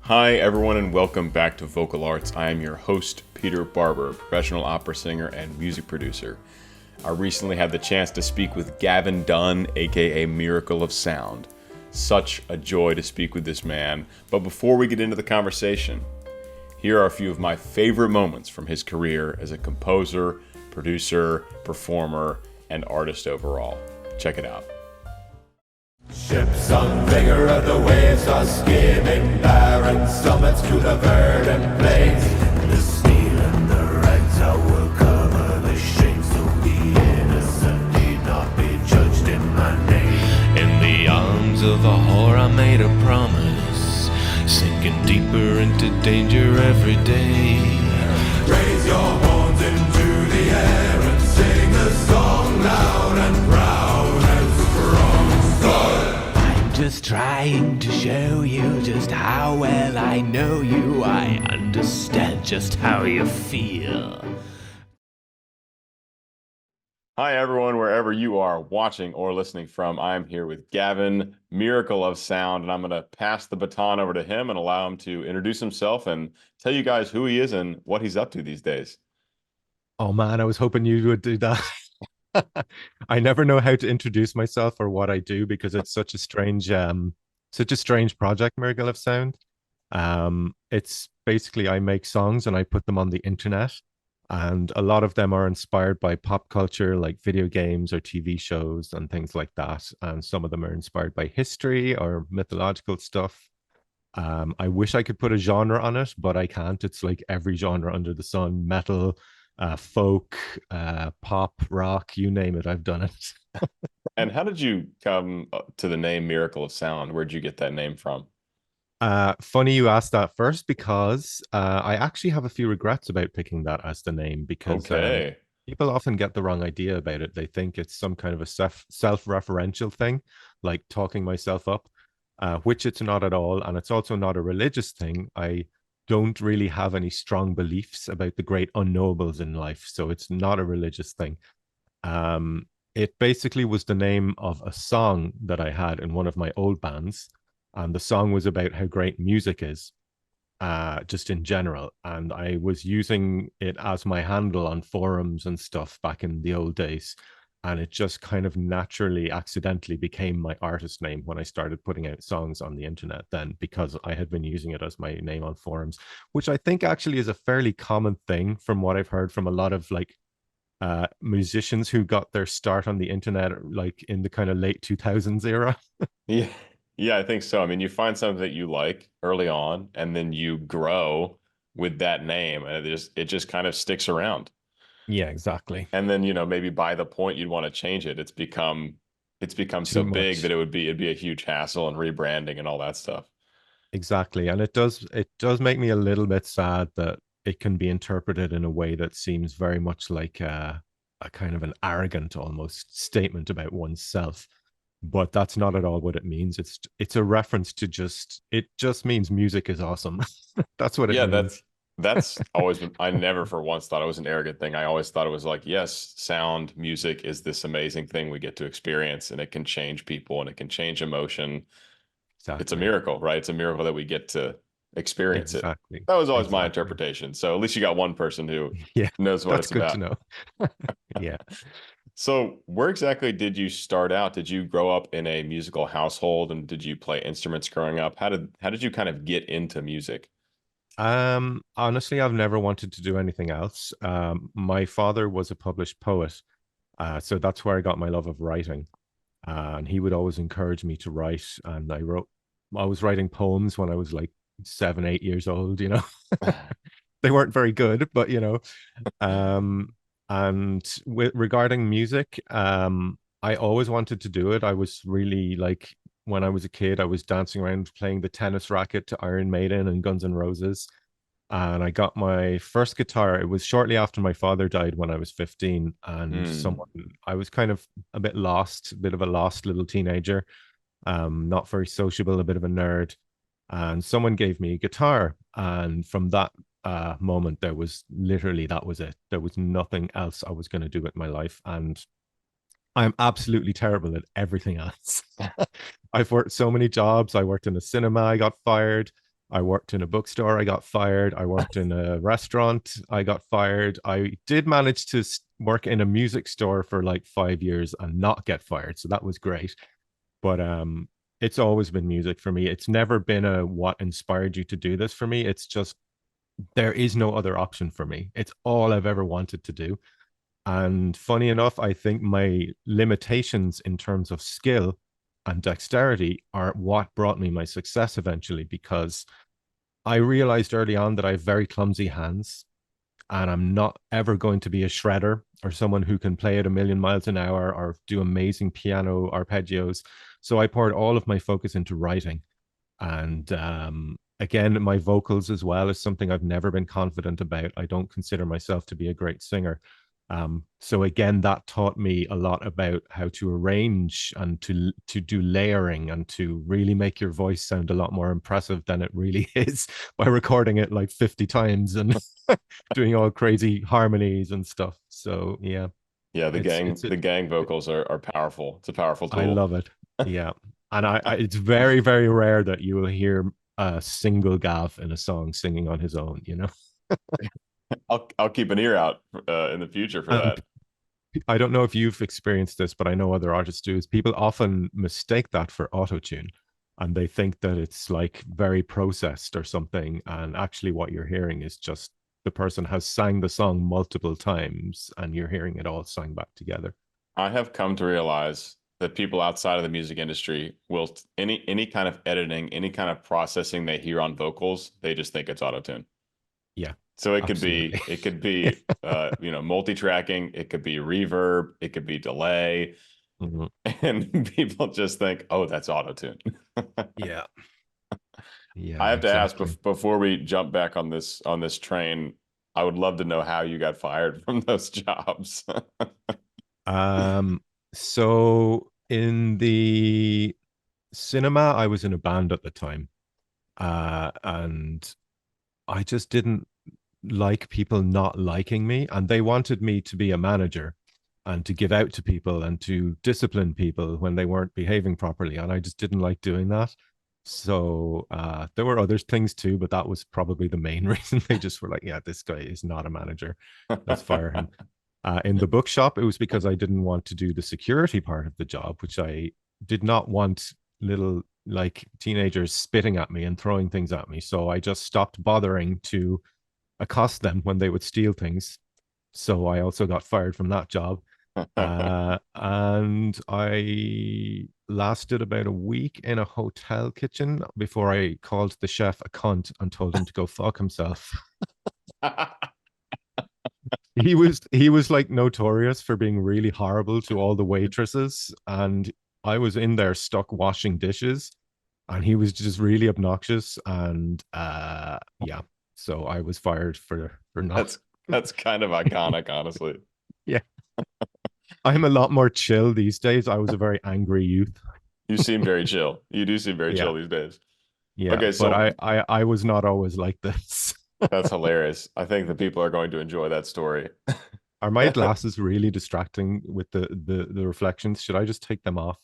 Hi, everyone, and welcome back to Vocal Arts. I am your host, Peter Barber, professional opera singer and music producer. I recently had the chance to speak with Gavin Dunne, aka Miracle of Sound. Such a joy to speak with this man. But before we get into the conversation, here are a few of my favorite moments from his career as a composer, producer, performer, and artist overall. Check it out. Ships on vigor of the waves are skimming barren summits to the verdant plains. The steel and the rags I will cover the shame, so the innocent need not be judged in my name. In the arms of a whore I made a promise, sinking deeper into danger every day. Raise your horns into the air and sing a song loud and proud as bronze blood. Just trying to show you just how well I know you. I understand just how you feel. Hi, everyone, wherever you are watching or listening from. I'm here with Gavin, Miracle of Sound, and I'm going to pass the baton over to him and allow him to introduce himself and tell you guys who he is and what he's up to these days. Oh man, I was hoping you would do that. I never know how to introduce myself or what I do because it's such a strange project, Miracle of Sound. It's basically I make songs and I put them on the internet, and a lot of them are inspired by pop culture, like video games or TV shows and things like that. And some of them are inspired by history or mythological stuff. I wish I could put a genre on it, but I can't. It's like every genre under the sun: metal, folk, pop, rock, you name it, I've done it. And how did you come to the name Miracle of Sound? Where'd you get that name from? Funny you asked that first because I actually have a few regrets about picking that as the name because Okay. people often get the wrong idea about it. They think it's some kind of a self-referential thing, like talking myself up, which it's not at all. And it's also not a religious thing. I don't really have any strong beliefs about the great unknowables in life. So it's not a religious thing. It basically was the name of a song that I had in one of my old bands. And the song was about how great music is, just in general. And I was using it as my handle on forums and stuff back in the old days. And it just kind of naturally, accidentally became my artist name when I started putting out songs on the internet then, because I had been using it as my name on forums, which I think actually is a fairly common thing from what I've heard from a lot of like musicians who got their start on the internet like in the kind of late 2000s era. Yeah. Yeah, I think so. I mean, you find something that you like early on, and then you grow with that name, and it just kind of sticks around. Yeah, exactly. And then, maybe by the point you'd want to change it, it's become so Too big that much. it'd be a huge hassle and rebranding and all that stuff. Exactly. And it does make me a little bit sad that it can be interpreted in a way that seems very much like a kind of an arrogant almost statement about oneself. But that's not at all what it means. It's a reference to it just means music is awesome. That's what it Yeah, means. that's always been, I never for once thought it was an arrogant thing. I always thought it was like, yes, sound, music is this amazing thing we get to experience, and it can change people and it can change emotion. It's a Exactly. miracle, right? It's a miracle that we get to experience it. Exactly. That was always my Exactly. interpretation. So at least you got one person who Yeah, knows what that's it's good to about. know. Yeah. So where exactly did you start out? Did you grow up in a musical household, and did you play instruments growing up? How did you kind of get into music? Honestly, I've never wanted to do anything else. My father was a published poet, so that's where I got my love of writing. And he would always encourage me to write. And I was writing poems when I was like 7, 8 years old, you know. They weren't very good, but um, and regarding music, I always wanted to do it. I was really like when I was a kid, I was dancing around playing the tennis racket to Iron Maiden and Guns N' Roses. And I got my first guitar. It was shortly after my father died when I was 15, and Hmm. I was kind of a bit lost, a bit of a lost little teenager, not very sociable, a bit of a nerd. And someone gave me a guitar. And from that moment, there was literally that was it. There was nothing else I was going to do with my life. And I'm absolutely terrible at everything else. I've worked so many jobs. I worked in a cinema, I got fired. I worked in a bookstore, I got fired. I worked in a restaurant, I got fired. I did manage to work in a music store for like 5 years and not get fired. So that was great. But it's always been music for me. It's never been a what inspired you to do this for me. It's just there is no other option for me. It's all I've ever wanted to do. And funny enough, I think my limitations in terms of skill and dexterity are what brought me my success eventually, because I realized early on that I have very clumsy hands and I'm not ever going to be a shredder or someone who can play at a million miles an hour or do amazing piano arpeggios. So I poured all of my focus into writing. And again, my vocals as well is something I've never been confident about. I don't consider myself to be a great singer. So again, that taught me a lot about how to arrange and to do layering and to really make your voice sound a lot more impressive than it really is by recording it like 50 times and doing all crazy harmonies and stuff. So yeah, Yeah, it's the gang vocals are powerful. It's a powerful I tool. love it. Yeah, and I it's very very rare that you will hear a single Gav in a song singing on his own. You know. I'll keep an ear out in the future for And that. I don't know if you've experienced this, but I know other artists do. Is people often mistake that for auto tune, and they think that it's like very processed or something. And actually, what you're hearing is just the person has sang the song multiple times, and you're hearing it all sung back together. I have come to realize that people outside of the music industry will any kind of editing, any kind of processing they hear on vocals, they just think it's auto tune. Yeah, So absolutely. it could be multi-tracking, it could be reverb, it could be delay, Mhm. and people just think, "Oh, that's auto tune." Yeah, I yeah, have to ask exactly. before we jump back on this train, I would love to know how you got fired from those jobs. Um, so in the cinema, I was in a band at the time, and I just didn't like people not liking me, and they wanted me to be a manager and to give out to people and to discipline people when they weren't behaving properly, and I just didn't like doing that. So there were other things too, but that was probably the main reason. They just were like, yeah, this guy is not a manager, let's fire him. In the bookshop, it was because I didn't want to do the security part of the job, which I did not want little like teenagers spitting at me and throwing things at me. So I just stopped bothering to accost them when they would steal things. So I also got fired from that job. And I lasted about a week in a hotel kitchen before I called the chef a cunt and told him to go fuck himself. He was like notorious for being really horrible to all the waitresses, and I was in there stuck washing dishes, and he was just really obnoxious, and yeah, so I was fired for not. That's kind of iconic, honestly. Yeah, I'm a lot more chill these days. I was a very angry youth. You seem very chill. You do seem very Yeah, chill these days. yeah, Okay, but so I was not always like this. that's hilarious. I think the people are going to enjoy that story. Are my glasses really distracting with the reflections? Should I just take them off?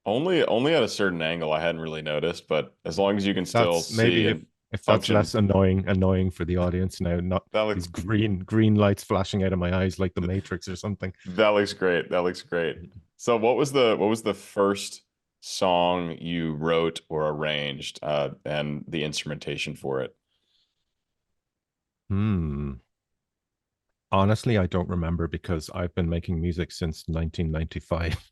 Only at a certain angle I hadn't really noticed, but as long as you can still That's see maybe and if that's function, less annoying for the audience now, not that these looks green lights flashing out of my eyes like the Matrix or something. that looks great. That looks great. So what was the first song you wrote or arranged, and the instrumentation for it? Hmm. Honestly, I don't remember because I've been making music since 1995.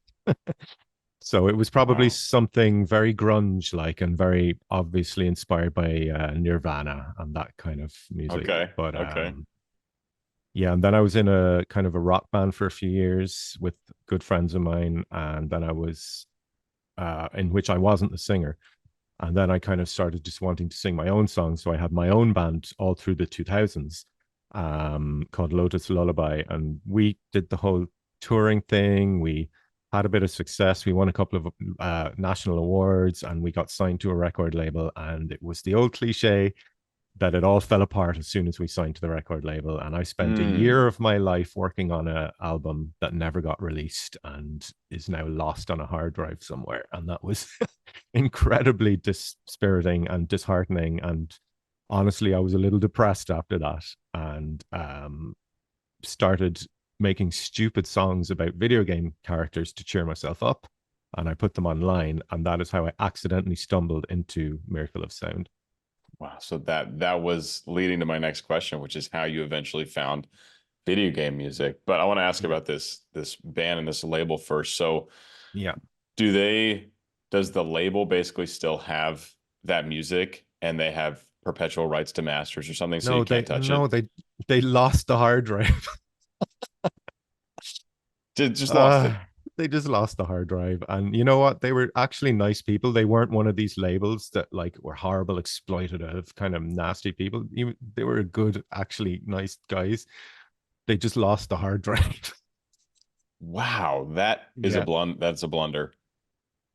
So it was probably Wow. something very grunge like and very obviously inspired by Nirvana and that kind of music. Okay. But Okay. yeah, and then I was in a kind of a rock band for a few years with good friends of mine, and then I was in which I wasn't the singer. And then I kind of started just wanting to sing my own songs. So I had my own band all through the 2000s, called Lotus Lullaby. And we did the whole touring thing. We had a bit of success. We won a couple of national awards and we got signed to a record label. And it was the old cliche that it all fell apart as soon as we signed to the record label. And I spent a year Hmm. of my life working on an album that never got released and is now lost on a hard drive somewhere. And that was incredibly dispiriting and disheartening. And honestly, I was a little depressed after that, and started making stupid songs about video game characters to cheer myself up. And I put them online, and that is how I accidentally stumbled into Miracle of Sound. Wow. So that was leading to my next question, which is how you eventually found video game music. But I want to ask Yeah. about this band and this label first. So Yeah. does the label basically still have that music and they have perpetual rights to masters or something, so you No, can't they touch no, it? they lost the hard drive. Just lost it. Uh, they just lost the hard drive. And you know what? They were actually nice people. They weren't one of these labels that like were horrible, exploitative, kind of nasty people. They were good, actually nice guys. They just lost the hard drive. Wow, that is a Yeah. that's a blunder.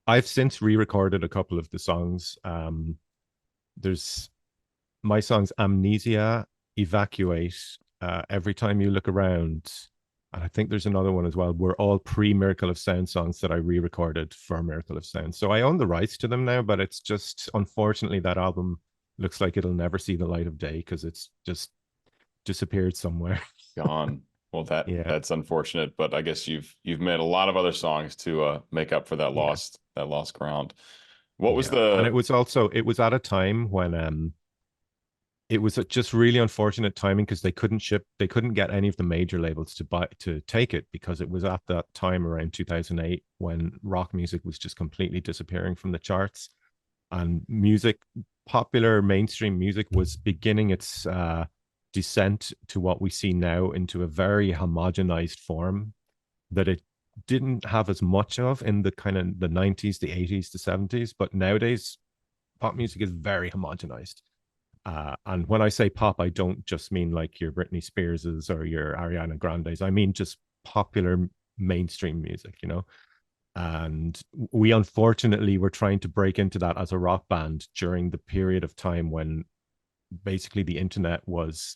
I've since re-recorded a couple of the songs. There's my songs Amnesia, Evacuate, Every Time You Look Around, and I think there's another one as well. We're all pre-Miracle of Sound songs that I re-recorded for Miracle of Sound. So I own the rights to them now, but it's just unfortunately that album looks like it'll never see the light of day because it's just disappeared somewhere. Gone. Well, Yeah, that's unfortunate, but I guess you've made a lot of other songs to make up for yeah, that lost ground. What was yeah. And the it was at a time when it was just really unfortunate timing because they couldn't get any of the major labels to take it because it was at that time around 2008 when rock music was just completely disappearing from the charts, and popular mainstream music was beginning its descent to what we see now into a very homogenized form that it didn't have as much of in the kind of the 90s, the 80s, the 70s, but nowadays pop music is very homogenized. And when I say pop, I don't just mean like your Britney Spearses or your Ariana Grandes. I mean just popular mainstream music, you know. And we unfortunately were trying to break into that as a rock band during the period of time when basically the internet was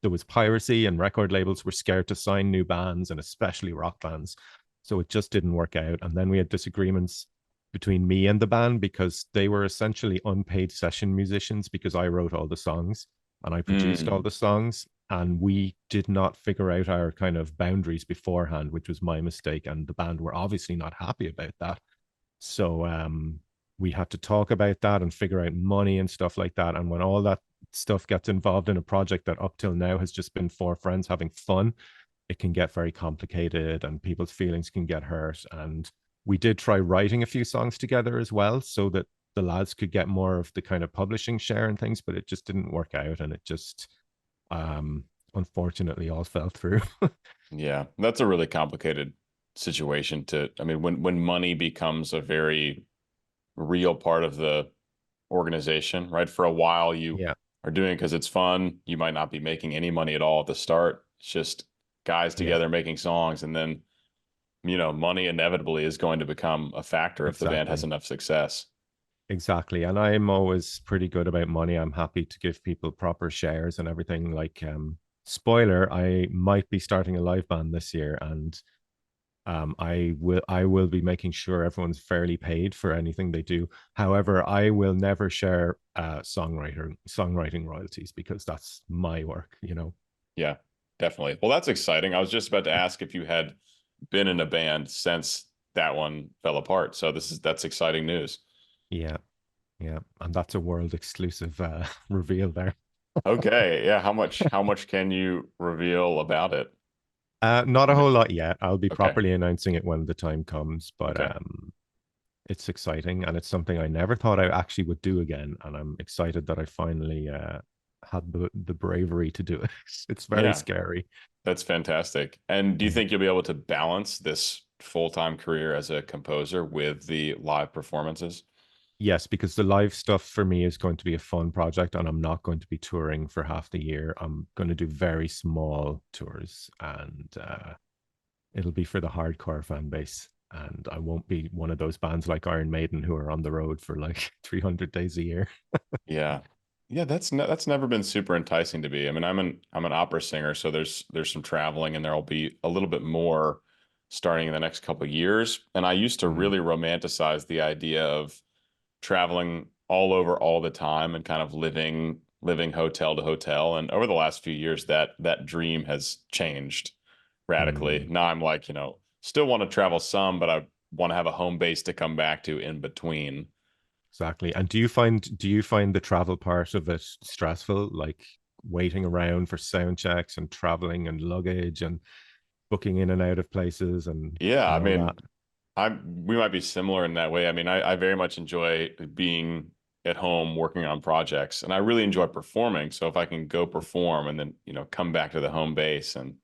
there was piracy and record labels were scared to sign new bands and especially rock bands. So it just didn't work out. And then we had disagreements between me and the band because they were essentially unpaid session musicians because I wrote all the songs and I produced all mm, the songs. And we did not figure out our kind of boundaries beforehand, which was my mistake. And the band were obviously not happy about that. So we had to talk about that and figure out money and stuff like that. And when all that stuff gets involved in a project that up till now has just been four friends having fun, it can get very complicated and people's feelings can get hurt. And we did try writing a few songs together as well so that the lads could get more of the kind of publishing share and things, but it just didn't work out. And it just unfortunately all fell through. yeah, that's a really complicated situation to, I mean, when money becomes a very real part of the organization, right? For a while, you Yeah. are doing it because it's fun. You might not be making any money at all at the start. It's just guys Yeah. together making songs, and then, money inevitably is going to become a factor if the band has Exactly. enough success. Exactly. And I'm always pretty good about money. I'm happy to give people proper shares and everything. Like spoiler, I might be starting a live band this year and I will be making sure everyone's fairly paid for anything they do. However, I will never share songwriting royalties because that's my work, you know. Yeah, definitely. Well, that's exciting. I was just about to ask if you had been in a band since that one fell apart. So that's exciting news. Yeah, yeah. And that's a world exclusive reveal there. Okay. Yeah. How much can you reveal about it? Not a whole lot yet. I'll be Okay. properly announcing it when the time comes, but Okay. it's exciting and it's something I never thought I actually would do again. And I'm excited that I finally had the bravery to do it. It's very Yeah, scary. that's fantastic. And do you Yeah. think you'll be able to balance this full-time career as a composer with the live performances? Yes, because the live stuff for me is going to be a fun project and I'm not going to be touring for half the year. I'm going to do very small tours and it'll be for the hardcore fan base. And I won't be one of those bands like Iron Maiden who are on the road for like 300 days a year. Yeah. Yeah, that's never been super enticing to be. I mean, I'm an opera singer, so there's some traveling and there'll be a little bit more starting in the next couple of years. And I used to Mm. really romanticize the idea of traveling all over all the time and kind of living hotel to hotel. And over the last few years, that dream has changed radically. Mm, Now I'm like, still want to travel some, but I want to have a home base to come back to in between. exactly. And do you find the travel part of it stressful, like waiting around for sound checks and traveling and luggage and booking in and out of places Yeah, and I all that? mean, we might be similar in that way. I mean, I very much enjoy being at home working on projects, and I really enjoy performing. So if I can go perform and then, come back to the home base and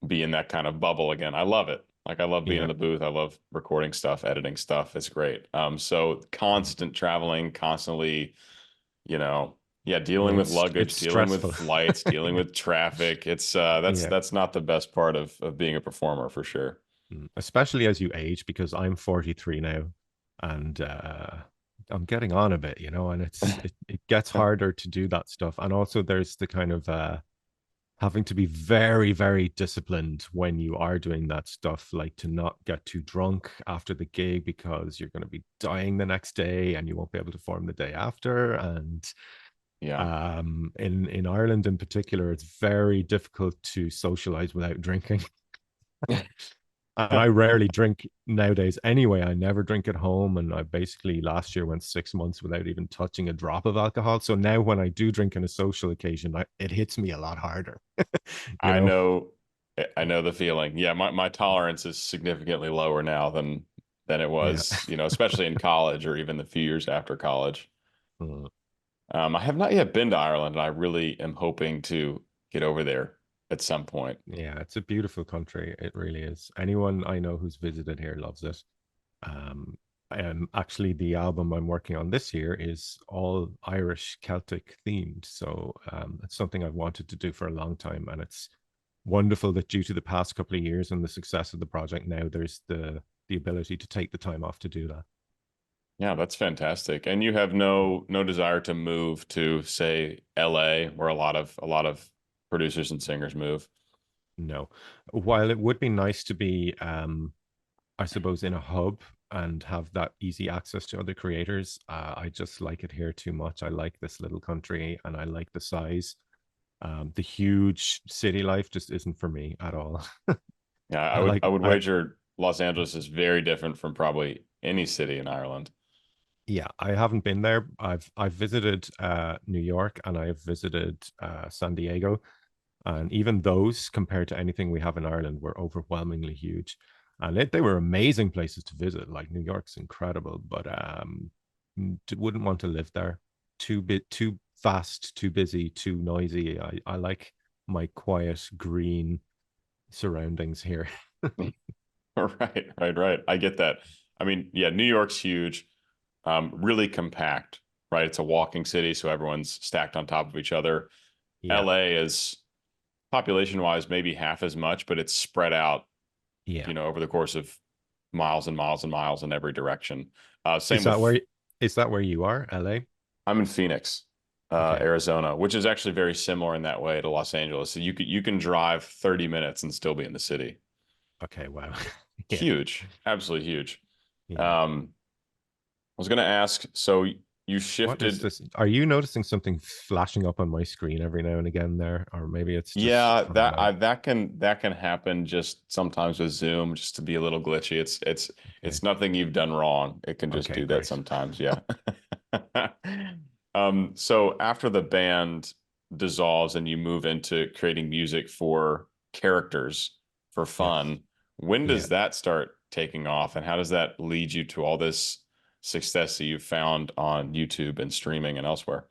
be in that kind of bubble again, I love it. Like I love being in Yeah. the booth. I love recording stuff, editing stuff. It's great. So Mm. constant traveling, constantly, you know, yeah, dealing Yeah, with it's luggage, dealing with stressful. flights, dealing with traffic. It's that's Yeah. that's not the best part of being a performer for sure. Especially as you age, because I'm 43 now, and I'm getting on a bit, and it gets harder to do that stuff. And also there's the kind of having to be very, very disciplined when you are doing that stuff, like to not get too drunk after the gig because you're going to be dying the next day and you won't be able to perform the day after. And Yeah. in Ireland in particular, it's very difficult to socialize without drinking. And I rarely drink nowadays anyway. I never drink at home. And I basically last year went 6 months without even touching a drop of alcohol. So now when I do drink on a social occasion, it hits me a lot harder. you I know? know I know the feeling. Yeah, my tolerance is significantly lower now than it Yeah. was, especially in college or even the few years after college. Mm. I have not yet been to Ireland, and I really am hoping to get over there at some point. Yeah, it's a beautiful country. It really is. Anyone I know who's visited here loves it. Um, and actually, the album I'm working on this year is all Irish Celtic themed. So it's something I've wanted to do for a long time, and it's wonderful that due to the past couple of years and the success of the project, now there's the ability to take the time off to do that. Yeah, that's fantastic. And you have no desire to move to, say, LA, where a lot of producers and singers move. No, while it would be nice to be, I suppose, in a hub and have that easy access to other creators, I just like it here too much. I like this little country and I like the size. The huge city life just isn't for me at all. Yeah, I I would like I would I wager Los Angeles is very different from probably any city in Ireland. Yeah, I haven't been there. I've visited New York and I've visited San Diego, and even those compared to anything we have in Ireland were overwhelmingly huge, and they were amazing places to visit. Like New York's incredible, but wouldn't want to live there. Too fast, too busy, too noisy. I like my quiet green surroundings here. Right, right, right. I get that. I mean, yeah, New York's huge, really compact, right? It's a walking city, so everyone's stacked on top of each other. Yeah, LA is population-wise maybe half as much, but it's spread out, yeah. over the course of miles and miles and miles in every direction. Is Same that with where is that where you are, LA? I'm in Phoenix, Okay. Arizona, which is actually very similar in that way to Los Angeles. So you can drive 30 minutes and still be in the city. Okay. Wow. Yeah. Huge, absolutely huge. Yeah. I was going to ask, so you What is shifted. this? Are you noticing something flashing up on my screen every now and again there? Or maybe it's just Yeah, from my. that can happen just sometimes with Zoom, just to be a little glitchy. It's Okay. it's nothing you've done wrong. It can just Okay, do that great. sometimes. Yeah. So after the band dissolves and you move into creating music for characters for Yes. fun, when Yeah. does that start taking off, and how does that lead you to all this success that you've found on YouTube and streaming and elsewhere?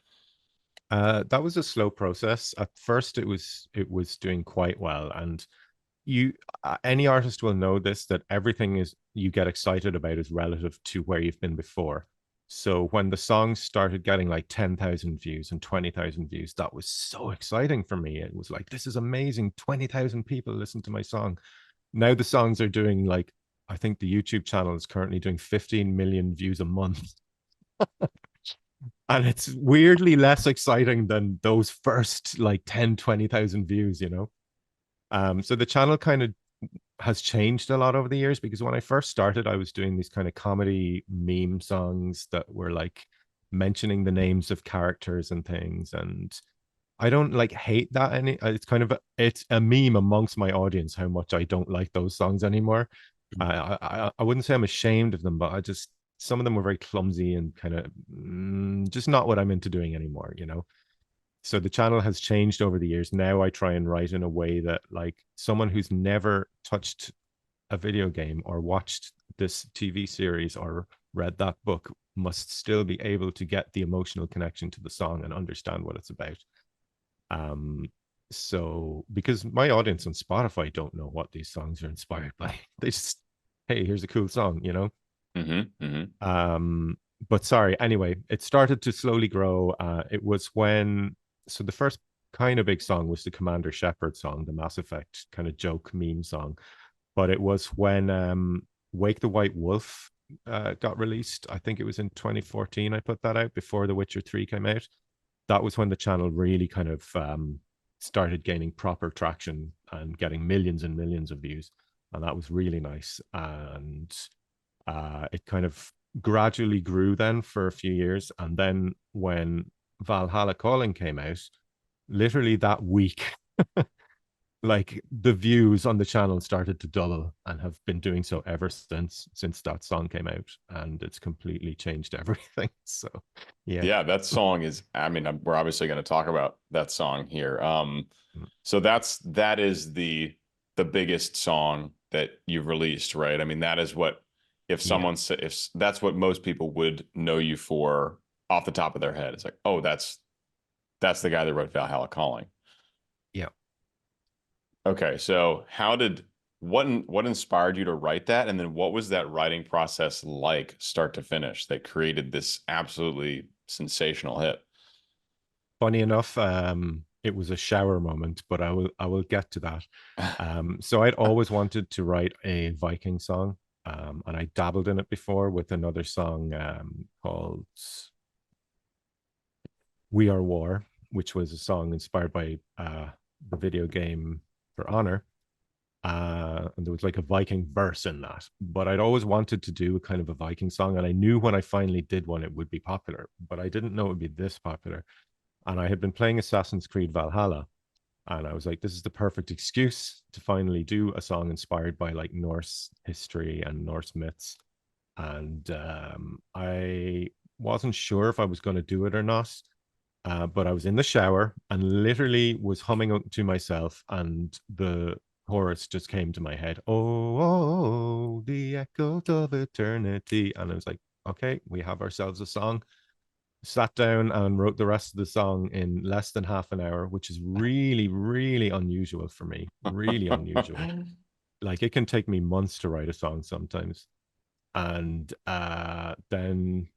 That was a slow process. At first it was doing quite well. And you any artist will know this, that everything is you get excited about is relative to where you've been before. So when the songs started getting like 10,000 views and 20,000 views, that was so exciting for me. It was like, this is amazing. 20,000 people listen to my song. Now the songs are doing like, I think the YouTube channel is currently doing 15 million views a month. And it's weirdly less exciting than those first like 10, 20,000 views. So the channel kind of has changed a lot over the years, because when I first started, I was doing these kind of comedy meme songs that were like mentioning the names of characters and things. And I don't like hate that any. It's kind of it's a meme amongst my audience how much I don't like those songs anymore. I wouldn't say I'm ashamed of them, but I just, some of them were very clumsy and kind of just not what I'm into doing anymore, you know. So the channel has changed over the years. Now I try and write in a way that like someone who's never touched a video game or watched this TV series or read that book must still be able to get the emotional connection to the song and understand what it's about. Um, so because my audience on Spotify don't know what these songs are inspired by, they just, hey, here's a cool song, you know. Mm-hmm, mm-hmm. But sorry, anyway, it started to slowly grow. It was when, so the first kind of big song was the Commander Shepard song, the Mass Effect kind of joke meme song. But it was when Wake the White Wolf got released. I think it was in 2014. I put that out before The Witcher 3 came out. That was when the channel really kind of started gaining proper traction and getting millions and millions of views. And that was really nice. And it kind of gradually grew then for a few years. And then when Valhalla Calling came out, literally that week, like the views on the channel started to double and have been doing so ever since that song came out, and it's completely changed everything. So yeah. Yeah, that song is, I mean, we're obviously going to talk about that song here. So that is the biggest song that you've released, right? I mean, that is what, if someone said, if that's what most people would know you for off the top of their head, it's like, oh, that's the guy that wrote Valhalla Calling. Yeah. Okay, so what inspired you to write that, and then what was that writing process like, start to finish, that created this absolutely sensational hit? Funny enough, it was a shower moment, but I will get to that. So I'd always wanted to write a Viking song, and I dabbled in it before with another song called "We Are War," which was a song inspired by the video game For Honor. And there was like a Viking verse in that. But I'd always wanted to do a kind of a Viking song, and I knew when I finally did one, it would be popular, but I didn't know it would be this popular. And I had been playing Assassin's Creed Valhalla, and I was like, this is the perfect excuse to finally do a song inspired by like Norse history and Norse myths. And I wasn't sure if I was going to do it or not. But I was in the shower and literally was humming to myself, and the chorus just came to my head. Oh, oh, the echoes of eternity. And I was like, okay, we have ourselves a song. Sat down and wrote the rest of the song in less than half an hour, which is really, really unusual for me. Really unusual. Like it can take me months to write a song sometimes. And then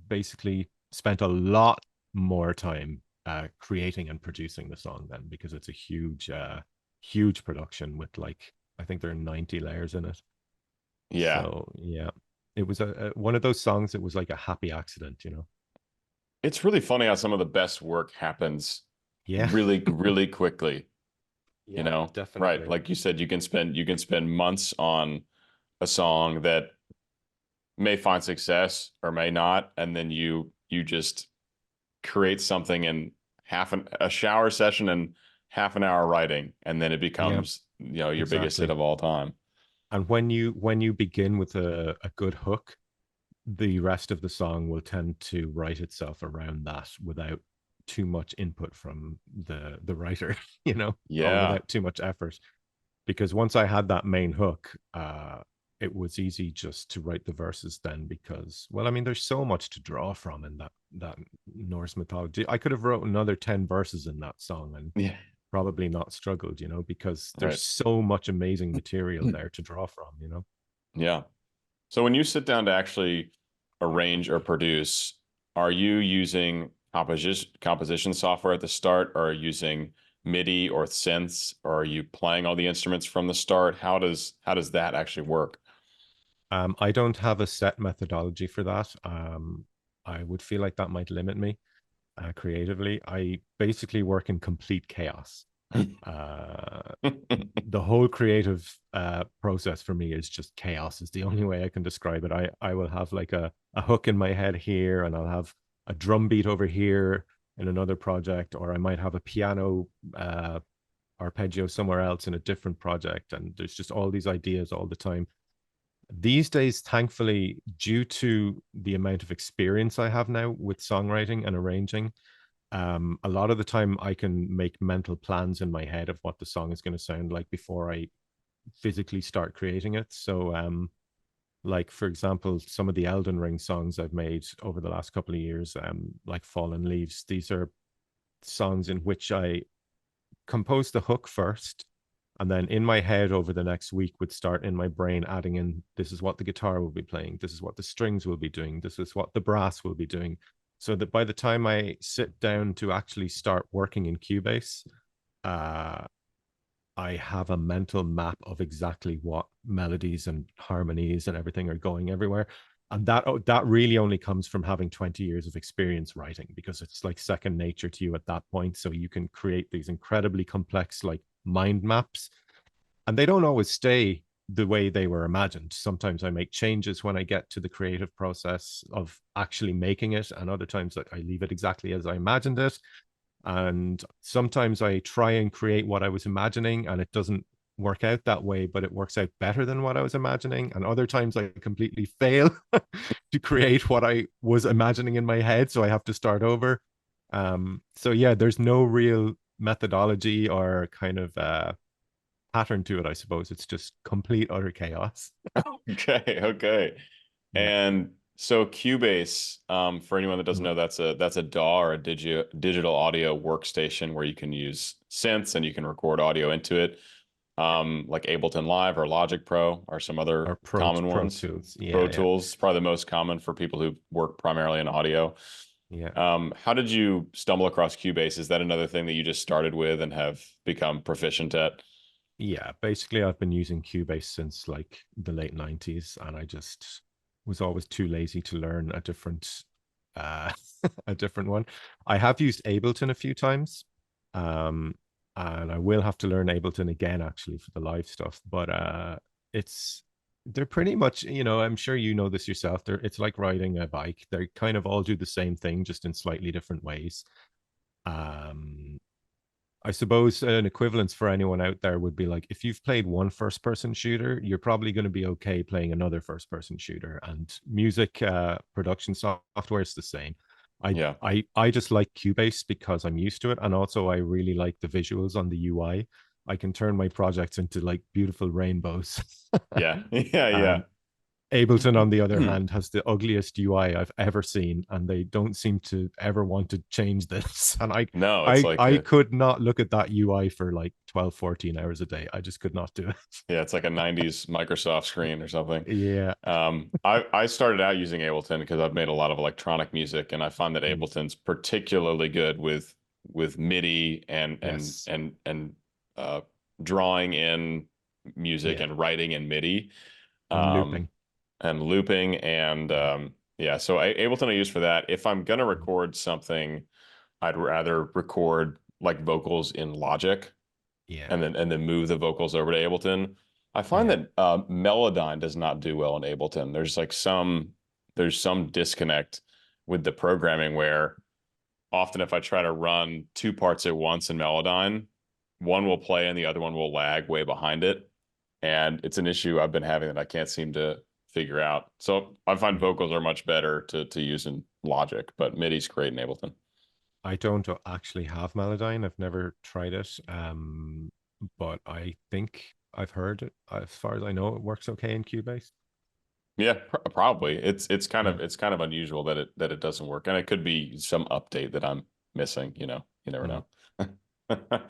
basically spent a lot more time creating and producing the song then, because it's a huge production with like, I think there are 90 layers in it. Yeah. So yeah, it was one of those songs that was like a happy accident, you know. It's really funny how some of the best work happens Yeah. really, really quickly. Yeah, Right? definitely. Like you said, you can spend months on a song that may find success or may not, and then you just create something in a shower session and half an hour writing, and then it Yeah, becomes, your biggest hit exactly. of all time. And when you begin with a good hook, the rest of the song will tend to write itself around that without too much input from the writer, you know, or Yeah. without too much effort. Because once I had that main hook, it was easy just to write the verses then, because, well, I mean, there's so much to draw from in that Norse mythology. I could have wrote another 10 verses in that song and Yeah. probably not struggled, you know, because there's Right. so much amazing material there to draw from, you know. Yeah. So when you sit down to actually arrange or produce, are you using composition software at the start, or are you using MIDI or synths, or are you playing all the instruments from the start? How does that actually work? I don't have a set methodology for that. I would feel like that might limit me creatively. I basically work in complete chaos. Uh, the whole creative process for me is just chaos. Is the only way I can describe it. I will have like a hook in my head here, and I'll have a drum beat over here in another project, or I might have a piano arpeggio somewhere else in a different project, and there's just all these ideas all the time. These days, thankfully, due to the amount of experience I have now with songwriting and arranging, a lot of the time I can make mental plans in my head of what the song is going to sound like before I physically start creating it. So like for example, some of the Elden Ring songs I've made over the last couple of years, like Fallen Leaves, these are songs in which I composed the hook first, and then in my head over the next week would start in my brain adding in, this is what the guitar will be playing, this is what the strings will be doing, this is what the brass will be doing, so that by the time I sit down to actually start working in Cubase, uh, I have a mental map of exactly what melodies and harmonies and everything are going everywhere. And that really only comes from having 20 years of experience writing, because it's like second nature to you at that point. So you can create these incredibly complex like mind maps, and they don't always stay the way they were imagined. Sometimes I make changes when I get to the creative process of actually making it, and other times I leave it exactly as I imagined it. And sometimes I try and create what I was imagining, and it doesn't work out that way, but it works out better than what I was imagining. And other times I completely fail to create what I was imagining in my head, so I have to start over. So yeah, there's no real methodology or kind of pattern to it, I suppose. It's just complete utter chaos. Okay, okay. Yeah. And so Cubase, for anyone that doesn't Mhm. know, that's a DAW, or a digital audio workstation where you can use synths and you can record audio into it. Like Ableton Live or Logic Pro are some other Or common Pro ones. Tools. Pro Yeah, yeah, Tools is probably the most common for people who work primarily in audio. yeah. How did you stumble across Cubase? Is that another thing that you just started with and have become proficient at? Yeah, basically I've been using Cubase since like the late 90s, and I just was always too lazy to learn a different uh a different one. I have used Ableton a few times. Um and I will have to learn Ableton again actually for the live stuff, but it's they're pretty much, I'm sure you know this yourself. It's like riding a bike. They kind of all do the same thing, just in slightly different ways. Um I suppose an equivalence for anyone out there would be like, if you've played one first person shooter, you're probably going to be okay playing another first person shooter. And music production software is the same. I, Yeah. I just like Cubase because I'm used to it, and also I really like the visuals on the UI. I can turn my projects into like beautiful rainbows. Yeah. Yeah. Yeah. And Ableton, on the other hand, has the ugliest UI I've ever seen, and they don't seem to ever want to change this. And No, it's like I could not look at that UI for like 12, 14 hours a day. I just could not do it. yeah, it's like a 90s Microsoft screen or something. Yeah. I started out using Ableton because I've made a lot of electronic music, and I find that Mm. Ableton's particularly good with MIDI Yes. and uh, drawing in music Yeah. and writing in MIDI. And Um, looping. and looping and Mm. yeah, so Ableton I use for that. If I'm gonna Mm. record something, I'd rather record like vocals in Logic Yeah. and then move the vocals over to Ableton. I find Yeah. that Melodyne does not do well in Ableton. There's some disconnect with the programming where often if I try to run two parts at once in Melodyne, one will play and the other one will lag way behind it. And it's an issue I've been having that I can't seem to figure out. So I find Yeah. vocals are much better to use in Logic, but MIDI's great in Ableton. I don't actually have Melodyne. I've never tried it. But I think I've heard it. As far as I know, it works okay in Cubase. Yeah, probably. Yeah. It's kind of unusual that it doesn't work, and it could be some update that I'm missing. You never Mm. know.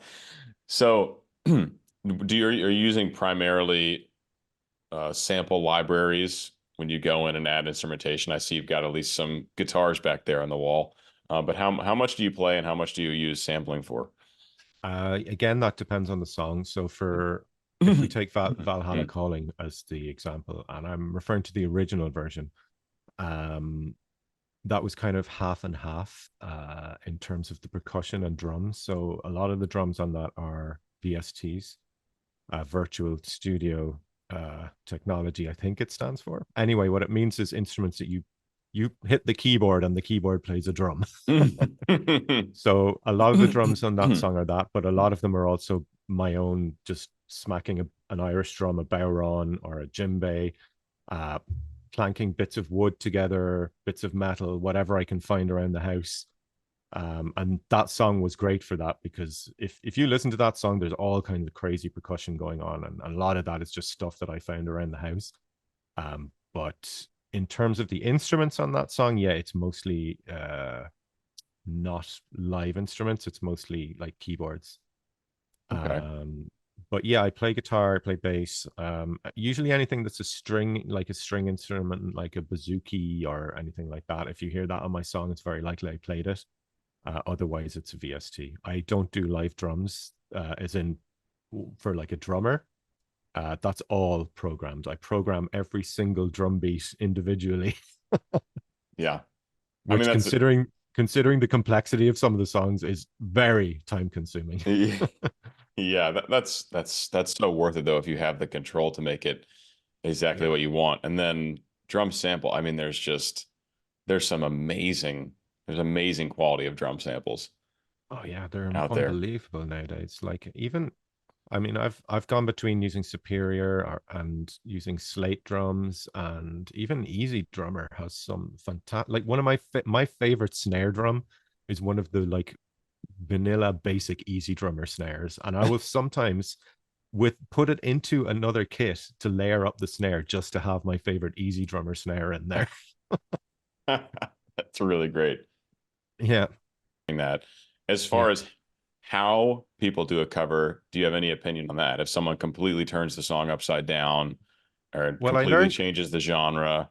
So, are you using primarily sample libraries when you go in and add instrumentation? I see you've got at least some guitars back there on the wall. But how much do you play and how much do you use sampling for? Again, that depends on the song. So for if we take Valhalla Calling as the example, and I'm referring to the original version, um, that was kind of half and half in terms of the percussion and drums. So a lot of the drums on that are VSTs, virtual studio technology, I think it stands for. Anyway, what it means is instruments that you hit the keyboard and the keyboard plays a drum. So a lot of the drums on that song are that, but a lot of them are also my own, just smacking an Irish drum, a bowron or a djembe, uh, clanking bits of wood together, bits of metal, whatever I can find around the house. And that song was great for that, because if you listen to that song, there's all kinds of crazy percussion going on, and a lot of that is just stuff that I found around the house. But in terms of the instruments on that song, yeah, it's mostly not live instruments. It's mostly like keyboards. Okay. But yeah, I play guitar, I play bass. Usually anything that's a string, like a string instrument, like a bouzouki or anything like that. If you hear that on my song, it's very likely I played it. Otherwise, it's a VST. I don't do live drums, as in for like a drummer. That's all programmed. I program every single drum beat individually, Yeah. I mean, which that's considering the complexity of some of the songs is very time consuming. yeah, that's so worth it though if you have the control to make it exactly Yeah. what you want. And then drum sample, I mean, there's some amazing quality of drum samples Oh yeah, they're out there. unbelievable nowadays. Like even, I mean, I've gone between using Superior and using Slate drums, and even Easy Drummer has some fantastic. Like one of my favorite snare drum is one of the like vanilla basic Easy Drummer snares, and I will sometimes with put it into another kit to layer up the snare just to have my favorite Easy Drummer snare in there. That's really great. Yeah. That as Yeah. far as how people do a cover, do you have any opinion on that? If someone completely turns the song upside down or Well, I completely learned changes the genre.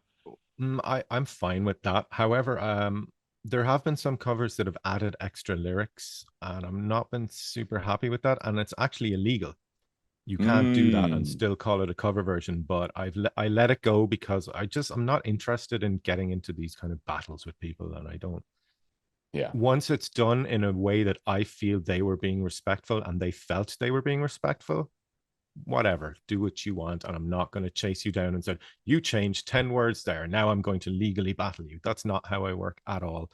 I'm fine with that. However, there have been some covers that have added extra lyrics, and I'm not been super happy with that. And it's actually illegal. You can't do that and Mm, still call it a cover version. But I let it go because I'm not interested in getting into these kind of battles with people, and I don't. yeah. Once it's done in a way that I feel they were being respectful and they felt they were being respectful, whatever, do what you want, and I'm not going to chase you down and say you changed 10 words there, now I'm going to legally battle you. That's not how I work at all.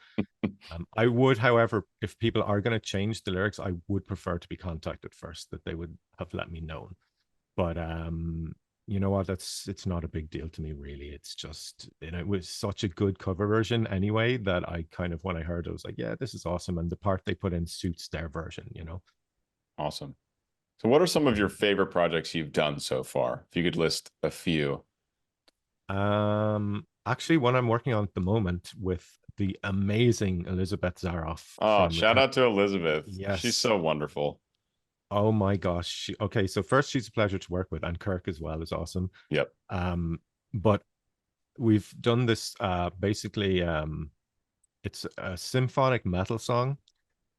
I would, however, if people are going to change the lyrics, I would prefer to be contacted first, that they would have let me know. But you know what, it's not a big deal to me, really. It's just, and it was such a good cover version anyway that I kind of, when I heard it, I was like, yeah, this is awesome, and the part they put in suits their version. Awesome. So what are some of Yeah. your favorite projects you've done so far? If you could list a few. Actually, one I'm working on at the moment with the amazing Elizabeth Zaroff Oh, from shout out to Elizabeth. She's Yes. so wonderful. Oh my gosh. Okay, so first she's a pleasure to work with, and Kirk as well is awesome. Yep. But we've done this basically it's a symphonic metal song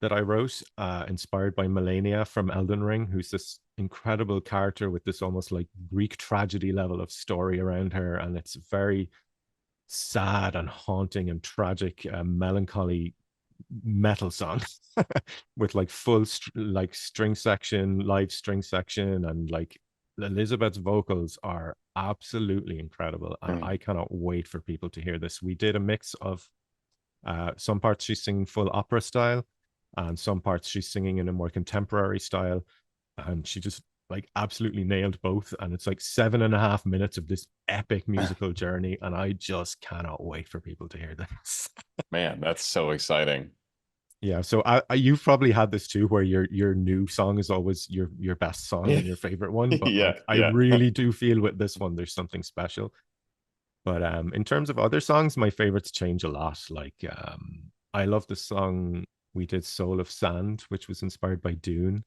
that I wrote, inspired by Melania from Elden Ring, who's this incredible character with this almost like Greek tragedy level of story around her, and it's very sad and haunting and tragic, melancholy metal song with like like string section, live string section, and like Elizabeth's vocals are absolutely incredible, and Mm. I cannot wait for people to hear this. We did a mix of some parts she's singing full opera style, and some parts she's singing in a more contemporary style, and she just like absolutely nailed both. And it's like 7.5 minutes of this epic musical journey, and I just cannot wait for people to hear this. Man, that's so exciting. Yeah, so you've probably had this too, where your new song is always your best song and your favorite one, but Yeah, like I yeah. really do feel with this one there's something special. But in terms of other songs, my favorites change a lot. Like I love the song we did, Soul of Sand, which was inspired by Dune.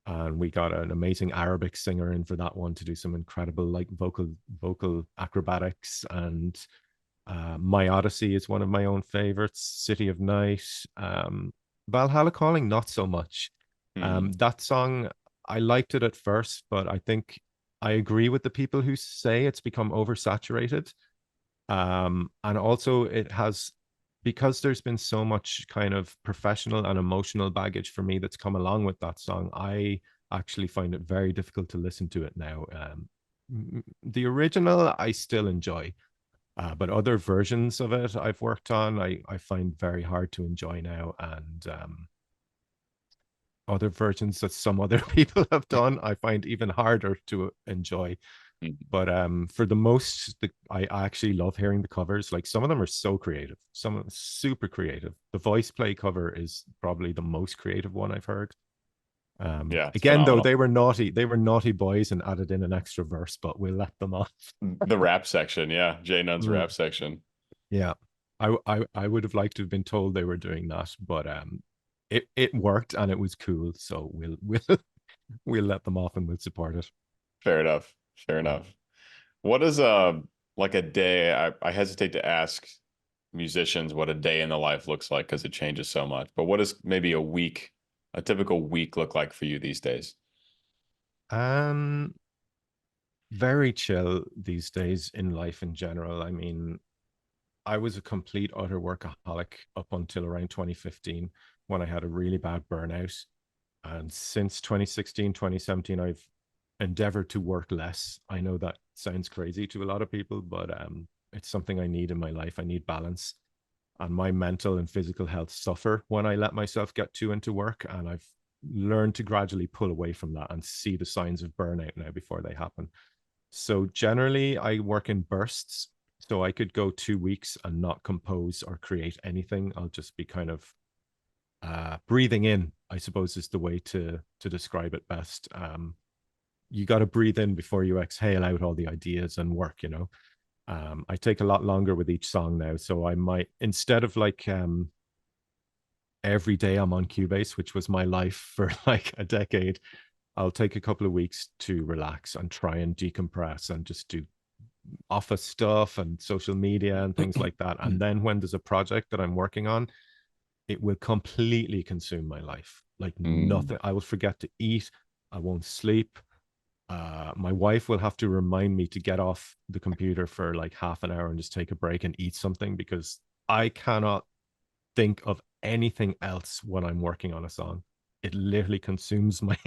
And we got an amazing Arabic singer in for that one to do some incredible like vocal acrobatics. And My Odyssey is one of my own favorites. City of Night, Valhalla Calling, not so much. Hmm. That song, I liked it at first, but I think I agree with the people who say it's become oversaturated. And also it has because there's been so much kind of professional and emotional baggage for me that's come along with that song, I actually find it very difficult to listen to it now. The original I still enjoy, but other versions of it I've worked on, I find very hard to enjoy now. And other versions that some other people have done, I find even harder to enjoy. But for the most, I actually love hearing the covers. Like some of them are so creative, some of them super creative. The voice play cover is probably the most creative one I've heard. Yeah, it's Again, though, phenomenal. they were naughty boys and added in an extra verse, but we'll let them off. The rap section, yeah, Jay Nunn's Mm, rap section. yeah, I would have liked to have been told they were doing that, but it worked and it was cool, so we'll let them off and we'll support it. Fair enough. Fair enough. What is like a day? I hesitate to ask musicians what a day in the life looks like because it changes so much. But what does maybe a week, a typical week look like for you these days? Um, very chill these days in life in general. I mean, I was a complete utter workaholic up until around 2015 when I had a really bad burnout. And since 2016, 2017, I've endeavored to work less. I know that sounds crazy to a lot of people, but it's something I need in my life. I need balance. And my mental and physical health suffer when I let myself get too into work. And I've learned to gradually pull away from that and see the signs of burnout now before they happen. So generally, I work in bursts. So I could go 2 weeks and not compose or create anything. I'll just be kind of breathing in, I suppose, is the way to describe it best. You got to breathe in before you exhale out all the ideas and work, you know. I take a lot longer with each song now. So I might, instead of like every day I'm on Cubase, which was my life for like a decade, I'll take a couple of weeks to relax and try and decompress and just do office stuff and social media and things like that. And then when there's a project that I'm working on, it will completely consume my life. Like Mm. nothing. I will forget to eat. I won't sleep. My wife will have to remind me to get off the computer for like half an hour and just take a break and eat something because I cannot think of anything else when I'm working on a song. It literally consumes my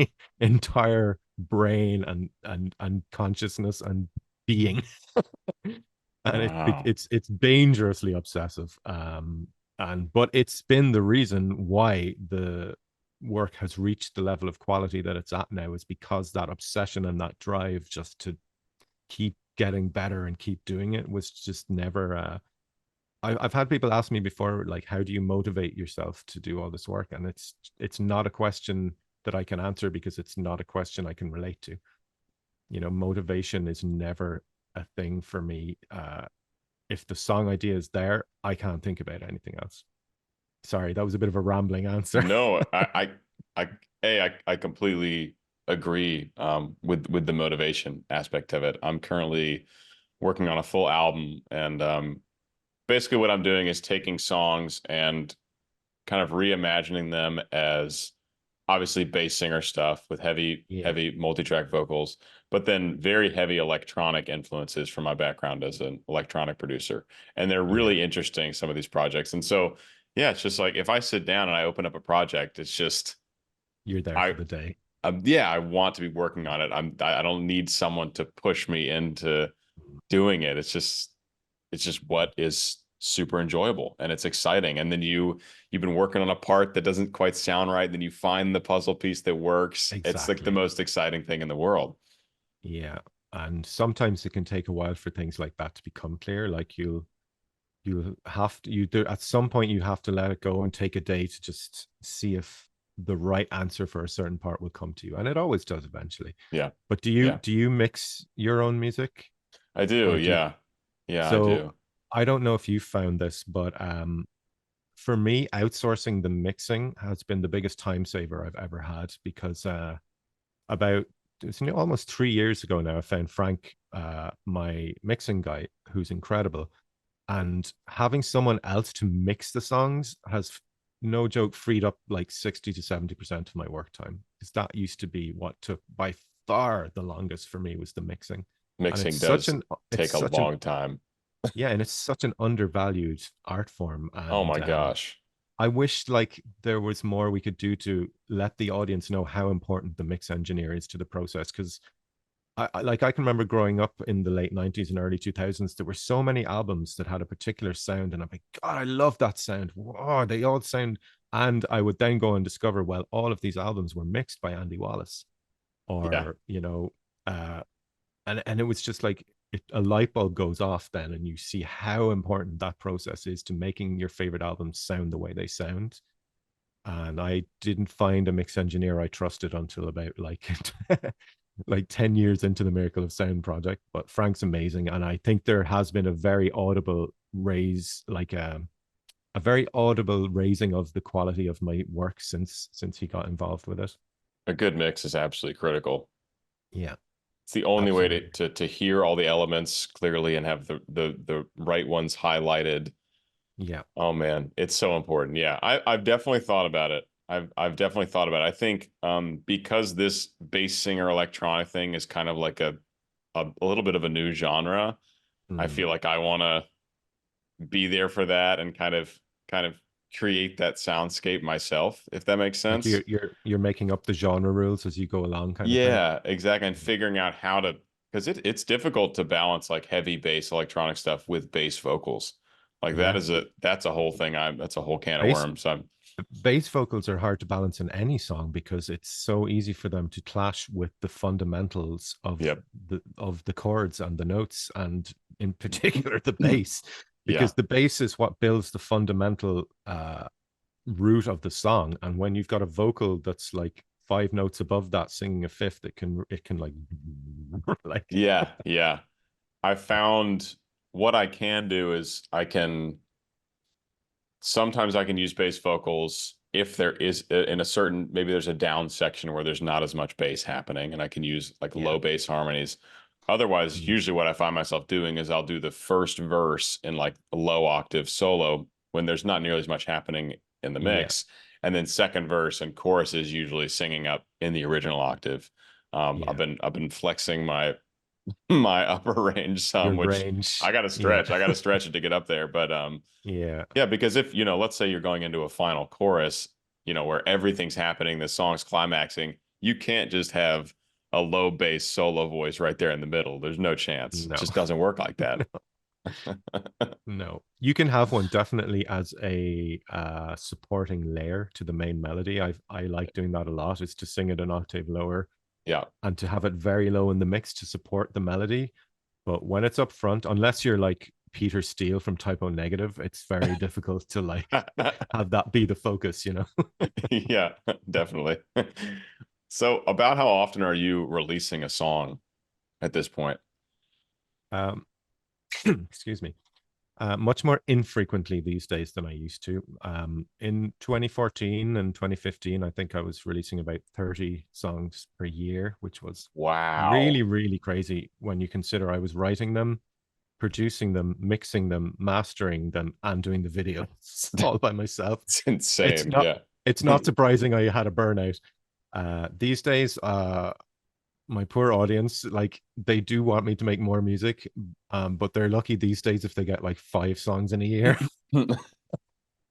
entire brain and consciousness and being. And Wow. it's dangerously obsessive. And but it's been the reason why the work has reached the level of quality that it's at now is because that obsession and that drive just to keep getting better and keep doing it was just never I've had people ask me before, like, how do you motivate yourself to do all this work? And it's not a question that I can answer because it's not a question I can relate to. You know, motivation is never a thing for me. If the song idea is there, I can't think about anything else. Sorry, that was a bit of a rambling answer. No, I completely agree with the motivation aspect of it. I'm currently working on a full album, and basically what I'm doing is taking songs and kind of reimagining them as obviously bass singer stuff with Yeah, heavy multi-track vocals, but then very heavy electronic influences from my background as an electronic producer. And they're yeah, really interesting, some of these projects. And so, yeah, it's just like if I sit down and I open up a project, it's just you're there for I the day. yeah, I want to be working on it. I don't need someone to push me into doing it. It's just what is super enjoyable and it's exciting. And then you've been working on a part that doesn't quite sound right, then you find the puzzle piece that works. It's like the Exactly. most exciting thing in the world. Yeah. And sometimes it can take a while for things like that to become clear. Like you have to you do at some point you have to let it go and take a day to just see if the right answer for a certain part will come to you. And it always does eventually. Yeah. But Yeah. do you mix your own music I do. or do you Yeah. Yeah, I so do. I don't know if you found this, but for me, outsourcing the mixing has been the biggest time saver I've ever had because about it's almost 3 years ago now, I found Frank, my mixing guy, who's incredible. And having someone else to mix the songs has, no joke, freed up like 60 to 70% of my work time. Because that used to be what took by far the longest for me was the mixing. And Mixing does it's take a such an long time. Yeah, and it's such an undervalued art form. Oh my And gosh. I wish like there was more we could do to let the audience know how important the mix engineer is to the process. Because I can remember growing up in the late 90s and early 2000s, there were so many albums that had a particular sound, and I'm like, God, I love that sound. Wow, they all sound. And I would then go and discover, well, all of these albums were mixed by Andy Wallace, Yeah, or uh, and it was just like a light bulb goes off then, and you see how important that process is to making your favorite albums sound the way they sound. And I didn't find a mix engineer I trusted until about like like 10 years into the Miracle of Sound project. But Frank's amazing, and I think there has been a very audible raise, like a very audible raising of the quality of my work since he got involved with it. a good mix is absolutely critical. Yeah, It's the only way absolutely. to hear all the elements clearly and have the right ones highlighted. Yeah, Oh man, it's so important. Yeah, I've definitely thought about it. I've definitely thought about it. I think because this bass singer electronic thing is kind of like a little bit of a new genre, I mm. feel like I want to be there for that and kind of create that soundscape myself, if that makes Like sense. you're making up the genre rules as you go along, kind of thing. Yeah, exactly. And figuring out how to, because it's difficult to balance like heavy bass electronic stuff with bass vocals. Like Yeah, that's a whole thing. That's a whole can of bass worms. I'm bass vocals are hard to balance in any song because it's so easy for them to clash with the fundamentals yep. of the chords and the notes, and in particular the bass, Yeah. because the bass is what builds the fundamental root of the song. And when you've got a vocal that's like five notes above that singing a fifth, it can like like Yeah. Yeah. I found what I can do is sometimes I can use bass vocals if there is in a certain, maybe there's a down section where there's not as much bass happening and I can use like yeah. low bass harmonies. Otherwise, Mm, usually what I find myself doing is I'll do the first verse in like a low octave solo when there's not nearly as much happening in the yeah, mix. And then second verse and chorus is usually singing up in the original octave. yeah. I've been flexing my upper range Your some, which range. I got to Yeah. stretch. I got to stretch it to get up there. But Yeah. yeah, because if, let's say you're going into a final chorus, where everything's happening, the song's climaxing, you can't just have a low bass solo voice right there in the middle. There's no chance. It No. just doesn't work like that. No, you can have one definitely as a supporting layer to the main melody. I like doing that a lot. Is to sing it an octave lower Yeah. and to have it very low in the mix to support the melody. But when it's up front, unless you're like Peter Steele from Typo Negative, it's very difficult to like have that be the focus, you know? Yeah, definitely. So about how often are you releasing a song at this point? Um, excuse me. Much more infrequently these days than I used to. In 2014 and 2015, I think I was releasing about 30 songs per year, which was Wow. really, really crazy when you consider I was writing them, producing them, mixing them, mastering them, and doing the videos all by myself. It's It's insane. not Yeah. it's not surprising I had a burnout. These days, my poor audience, like they do want me to make more music, but they're lucky these days if they get like 5 songs in a year.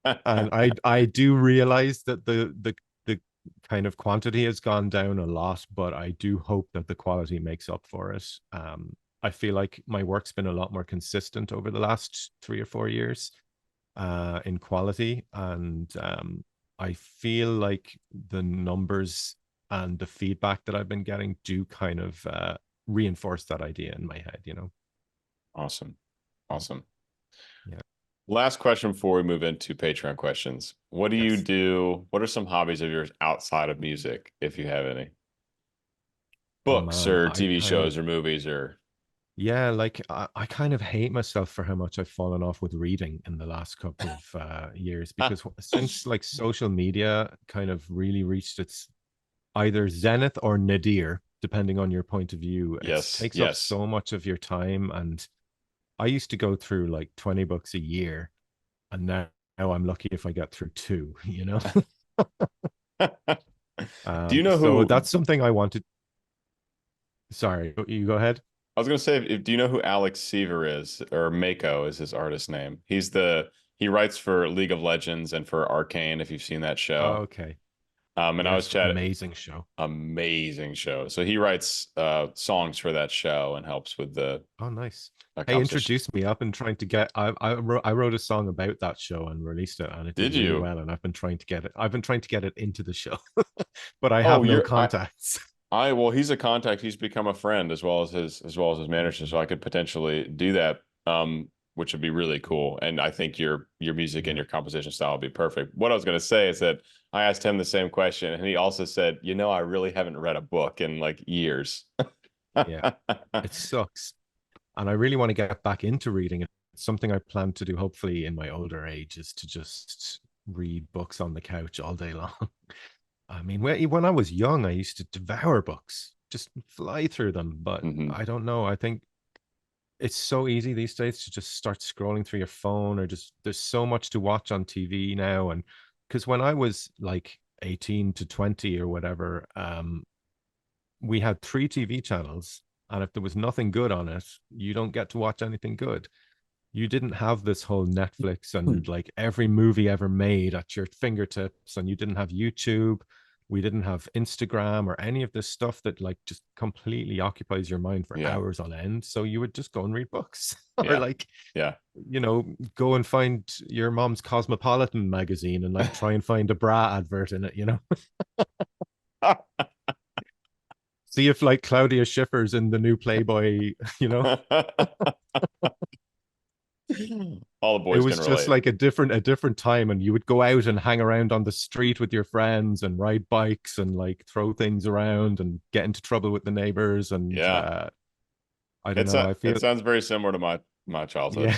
And I do realize that the kind of quantity has gone down a lot, but I do hope that the quality makes up for it. I feel like my work's been a lot more consistent over the last 3 or 4 years in quality, and I feel like the numbers and the feedback that I've been getting do kind of reinforce that idea in my head. Awesome. Awesome. Yeah. Last question before we move into Patreon questions. What do you Yes. do? What are some hobbies of yours outside of music, if you have any? Oh Books man, or I TV kind of shows or movies or yeah, like I kind of hate myself for how much I've fallen off with reading in the last couple of years, because since like social media kind of really reached its either zenith or nadir, depending on your point of view, it yes, takes up yes. so much of your time. And I used to go through like 20 books a year, and now I'm lucky if I get through two. Do you know So who that's something I wanted. Sorry, you go ahead. I was gonna say, do you know who Alex Seaver is, or Mako is his artist name? He writes for League of Legends and for Arcane, if you've seen that show. Okay. And I was Yes, chatting, amazing show. amazing show. So he writes songs for that show and helps with the Oh, nice. Hey, composition. introduce me. I've been trying to get. I wrote a song about that show and released it, and it did Did really you? well. And I've been trying to get it. I've been trying to get it into the show, but I Oh, have no contacts. well, he's a contact. He's become a friend as well as his manager, so I could potentially do that, which would be really cool. And I think your music and Yeah, your composition style would be perfect. What I was going to say is that I asked him the same question, and he also said, I really haven't read a book in like years. yeah. It sucks, and I really want to get back into reading. It's something I plan to do. Hopefully, in my older age, is to just read books on the couch all day long. I mean, when I was young, I used to devour books, just fly through them. But Hmm. I don't know. I think it's so easy these days to just start scrolling through your phone, or just there's so much to watch on TV now. And because when I was like 18 to 20 or whatever, we had three TV channels. And if there was nothing good on it, you don't get to watch anything good. You didn't have this whole Netflix and like every movie ever made at your fingertips, and you didn't have YouTube. We didn't have Instagram or any of this stuff that like just completely occupies your mind for Yeah, hours on end. So you would just go and read books or yeah, like, yeah. go and find your mom's Cosmopolitan magazine and like try and find a bra advert in it. See if like Claudia Schiffer's in the new Playboy, you know. All the It boys can was just relate. like a different time, and you would go out and hang around on the street with your friends and ride bikes and like throw things around and get into trouble with the neighbors. And Yeah, I don't know, I it feel. sounds very similar to my childhood. Yeah.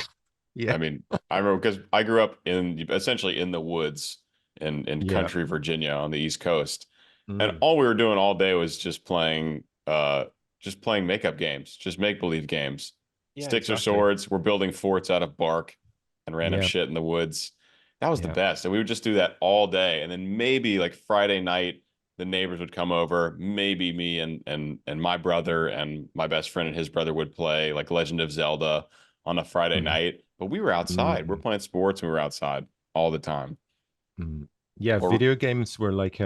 Yeah. I mean, I remember because I grew up essentially in the woods in Yeah. country Virginia on the East Coast. And Mm. all we were doing all day was just playing makeup games, just make believe games. Yeah, Sticks or exactly. swords. We're building forts out of bark and random Yeah. shit in the woods. That was the Yeah. best. And we would just do that all day. And then maybe like Friday night, the neighbors would come over. Maybe me and my brother and my best friend and his brother would play like Legend of Zelda on a Friday Mm. night. But we were outside. We're Mm. playing sports and we were outside all the time. Mm. Yeah, Or video games were like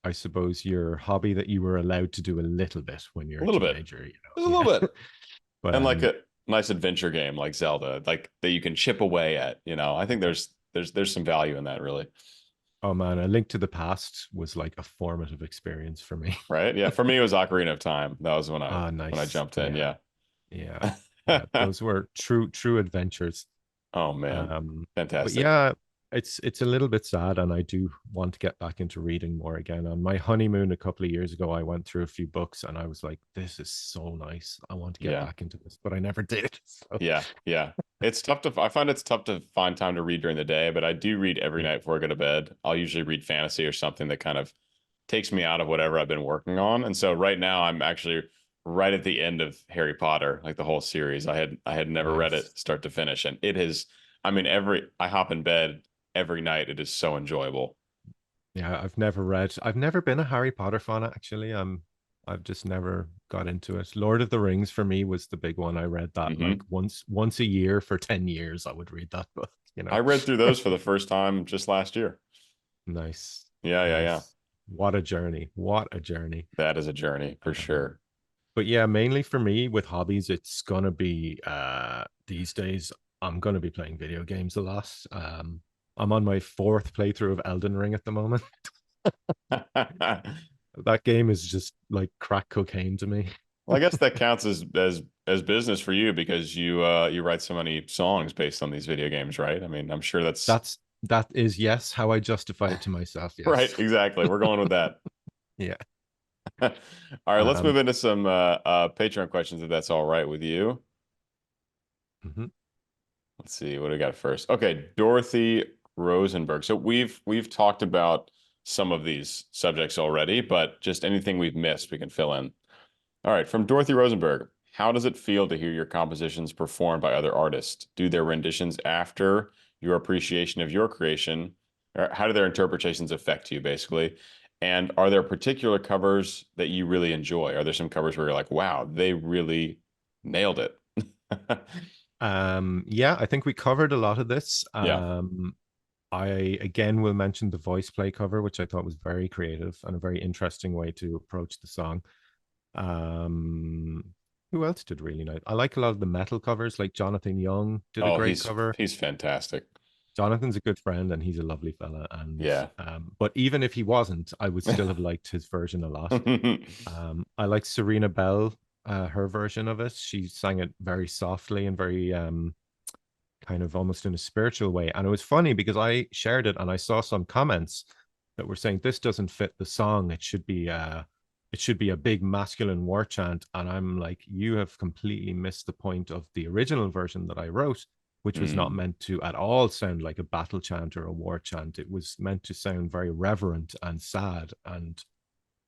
I suppose your hobby that you were allowed to do a little bit when you're a a little bit. teenager, Just a little Yeah. bit. But And like a nice adventure game like Zelda, like that you can chip away at, I think there's some value in that, really. oh man, A Link to the Past was like a formative experience for me. Right? Yeah. For me, it was Ocarina of Time. That was Ah, when I nice. jumped in. Yeah, Yeah. yeah, yeah. Those were true adventures. Oh man, But fantastic. yeah, it's a little bit sad, and I do want to get back into reading more again. On my honeymoon a couple of years ago, I went through a few books, and I was like, "This is so nice. I want to get Yeah. back into this," but I never did. So Yeah. Yeah. I find it's tough to find time to read during the day, but I do read every yeah, night before I go to bed. I'll usually read fantasy or something that kind of takes me out of whatever I've been working on. And so right now I'm actually right at the end of Harry Potter, like the whole series. I had never read nice. it start to finish, and it is, I mean, I hop in bed every night. It is so enjoyable. Yeah, I've never been a Harry Potter fan actually. I've just never got into it. Lord of the Rings for me was the big one. I read that like Hmm. once a year for 10 years. I would read that book. I read through those for the first time just last year. Nice. Yeah, yeah, yeah. Nice. What a journey. What a journey. That is a journey for Um, sure. but yeah, mainly for me with hobbies, it's gonna be these days I'm gonna be playing video games a lot. I'm on my fourth playthrough of Elden Ring at the moment. That game is just like crack cocaine to me. Well, I guess that counts as business for you because you write so many songs based on these video games, right? I mean, I'm sure that's That is, yes, how I justify it to myself. right. Yes. Exactly. We're going with that. Yeah. All right, let's Um, move into some Patreon questions if that's all right with you. mhm. Let's see, what do we got first? Okay, Dorothy Rosenberg. So we've talked about some of these subjects already, but just anything we've missed, we can fill in. All right, from Dorothy Rosenberg. How does it feel to hear your compositions performed by other artists? Do their renditions after your appreciation of your creation, or how do their interpretations affect you, basically? And are there particular covers that you really enjoy? Are there some covers where you're like, wow, they really nailed it? Yeah, I think we covered a lot of this. Yeah. I again will mention the voice play cover, which I thought was very creative and a very interesting way to approach the song. Um, who else did really nice? I like a lot of the metal covers, like Jonathan Young did a Oh, great cover. he's fantastic. Jonathan's a good friend and he's a lovely fella. And Yeah. but even if he wasn't, I would still have liked his version a lot. I like Serena Bell, her version of it. She sang it very softly and very kind of almost in a spiritual way. And it was funny because I shared it and I saw some comments that were saying this doesn't fit the song. It should be a big masculine war chant. And I'm like, you have completely missed the point of the original version that I wrote, which was not Mm, meant to at all sound like a battle chant or a war chant. It was meant to sound very reverent and sad and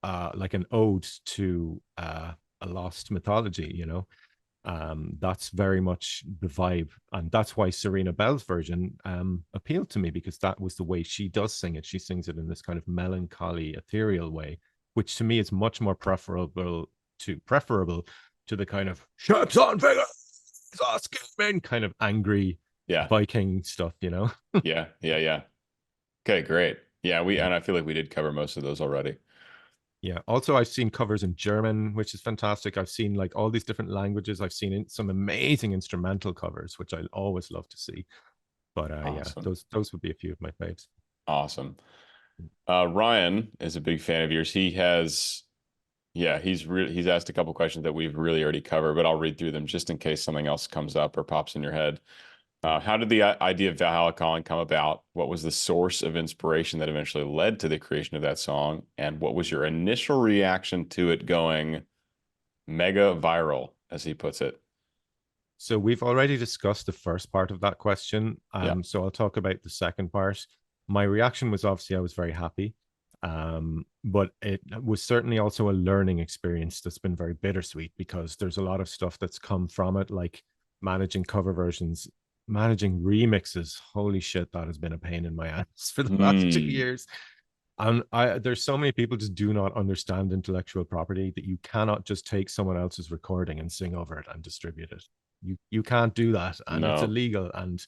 like an ode to a lost mythology, you know. That's very much the vibe, and that's why Serena Bell's version appealed to me, because that was the way she does sing it. She sings it in this kind of melancholy, ethereal way, which to me is much more preferable to the kind of ships on fire, kind of angry yeah. Viking stuff, you know. Yeah. Yeah. Yeah. Okay, great. Yeah, Yeah. and I feel like we did cover most of those already. Yeah. Also, I've seen covers in German, which is fantastic. I've seen like all these different languages. I've seen some amazing instrumental covers, which I always love to see. But yeah, Awesome. those would be a few of my faves. Awesome. Ryan is a big fan of yours. Yeah, he's asked a couple questions that we've really already covered, but I'll read through them just in case something else comes up or pops in your head. How did the idea of Valhalla Calling come about? What was the source of inspiration that eventually led to the creation of that song? And what was your initial reaction to it going mega viral, as he puts it? So we've already discussed the first part of that question. Yeah. So I'll talk about the second part. My reaction was obviously I was very happy. But it was certainly also a learning experience that's been very bittersweet, because there's a lot of stuff that's come from it, like managing cover versions, managing remixes. Holy shit, that has been a pain in my ass for the last 2 years. And there's so many people just do not understand intellectual property that you cannot just take someone else's recording and sing over it and distribute it. You can't do that, and it's No. illegal. And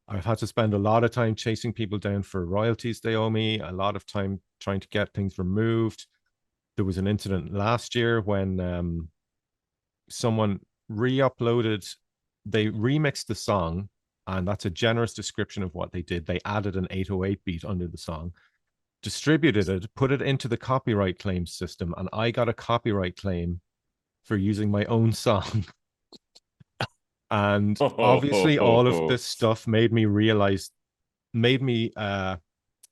I've had to spend a lot of time chasing people down for royalties they owe me, a lot of time trying to get things removed. There was an incident last year when someone re-uploaded, they remixed the song, and that's a generous description of what they did. They added an 808 beat under the song, distributed it, put it into the copyright claim system, and I got a copyright claim for using my own song. And obviously, all of this stuff made me realize, made me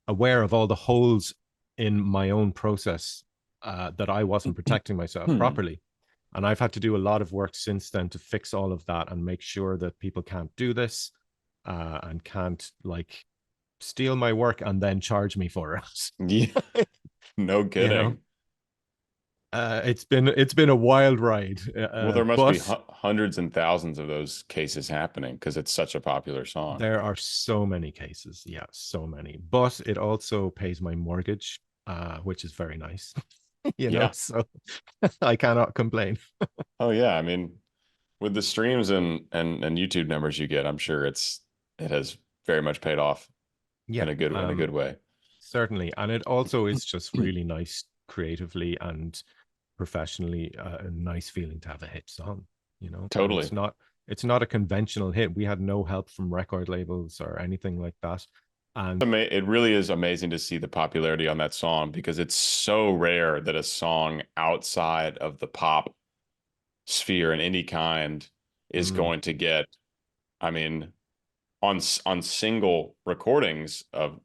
aware of all the holes in my own process, that I wasn't protecting myself properly. And I've had to do a lot of work since then to fix all of that and make sure that people can't do this, and can't like steal my work and then charge me for it. Yeah. No You know, kidding. it's been a wild ride, Well, there must be but hundreds and thousands of those cases happening because it's such a popular song. there are so many cases. Yeah, so many. But it also pays my mortgage, which is very nice. You know, Yeah. so I cannot complain. Oh yeah. I mean, with the streams and YouTube numbers you get, I'm sure it has very much paid off Yeah, in a good way. certainly. And it also is just really nice creatively and professionally, a nice feeling to have a hit song, you know. And Totally. it's not a conventional hit. We had no help from record labels or anything like that. And It really is amazing to see the popularity on that song because it's so rare that a song outside of the pop sphere in any kind is mm, going to get, I mean, on single recordings of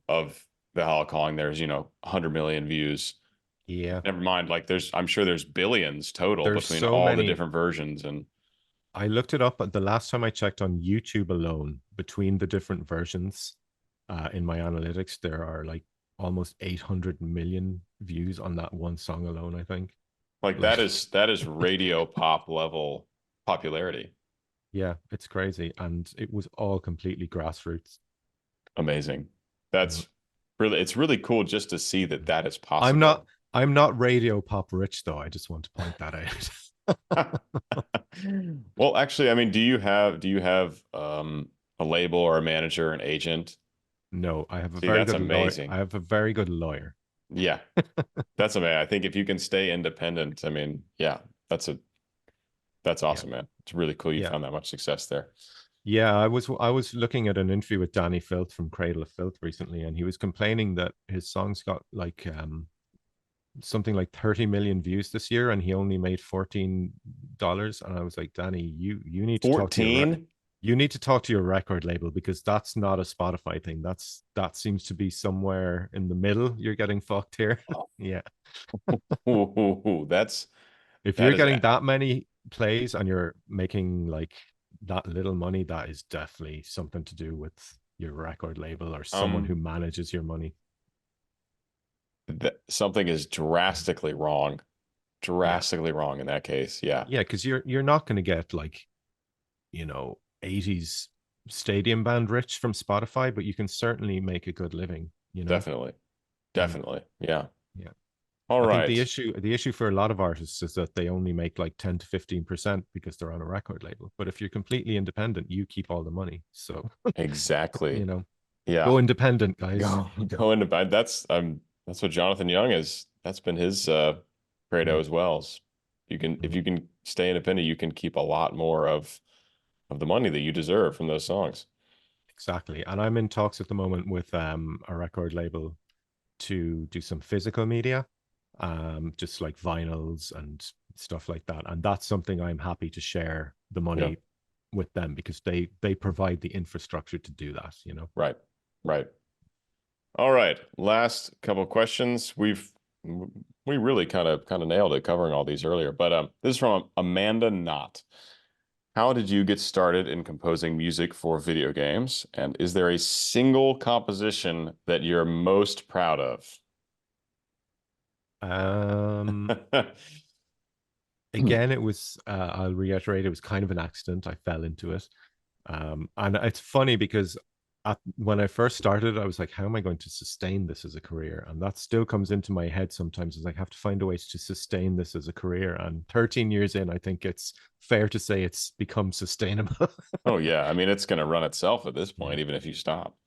Valhalla Calling, there's 100 million views. yeah, Never mind, like I'm sure there's billions total there's between so all the many. different versions and I looked it up the last time I checked on YouTube alone, between the different versions, in my analytics, there are like almost 800 million views on that one song alone, I think. like Like, that is radio pop level popularity. yeah, it's crazy. And it was all completely grassroots. Amazing. You know? That's really, it's really cool just to see that that is I'm possible. not I'm not radio pop rich though. I just want to point that out. Well, actually, I mean, do you have a label or a manager, an agent? No, I have a See, very that's good lawyer. I amazing. have a very good lawyer. Yeah, that's amazing. I think if you can stay independent, I mean, yeah, that's Yeah. awesome, man. It's really cool you Yeah. found that much success there. Yeah, I was looking at an interview with Danny Filth from Cradle of Filth recently, and he was complaining that his songs got like something like 30 million views this year, and he only made $14. And I was like, Danny, you need to talk to 14? you need to talk to your record label, because that's not a Spotify thing. That seems to be somewhere in the middle. You're getting fucked here. Yeah. Ooh, If that you're is getting that many plays and you're making like that little money, that is definitely something to do with your record label or someone who um manages your money. something is Yeah. drastically wrong in that case. Yeah, Yeah, because you're not going to get like, you know, 80s stadium band rich from Spotify, but you can certainly make a good living, you know? definitely, Mm, definitely. Yeah. yeah. All I think the right. issue for a lot of artists is that they only make like 10 to 15% because they're on a record label. But if you're completely independent, you keep all the money. So, Exactly. you know, Yeah. go independent, guys. Go into bed. That's what Jonathan Young is. That's been his credo Mm, as well. If mm. you can stay independent, you can keep a lot more of the money that you deserve from those songs. Exactly. And I'm in talks at the moment with a record label to do some physical media, just like vinyls and stuff like that. And that's something I'm happy to share the Yeah. money with them, because they provide the infrastructure to do that, you know. Right. Right. All right. Last couple of questions. We really kind of nailed it covering all these earlier, but this is from Amanda Knott. How did you get started in composing music for video games? And is there a single composition that you're most proud of? Um Again, it was I'll reiterate, it was kind of an accident. I fell into it. And it's funny because when I first started, I was like, how am I going to sustain this as a career? And that still comes into my head sometimes, is like, I have to find a way to sustain this as a career. And 13 years in, I think it's fair to say it's become sustainable. Oh yeah, I mean it's going to run itself at this Yeah. point, even if you stop.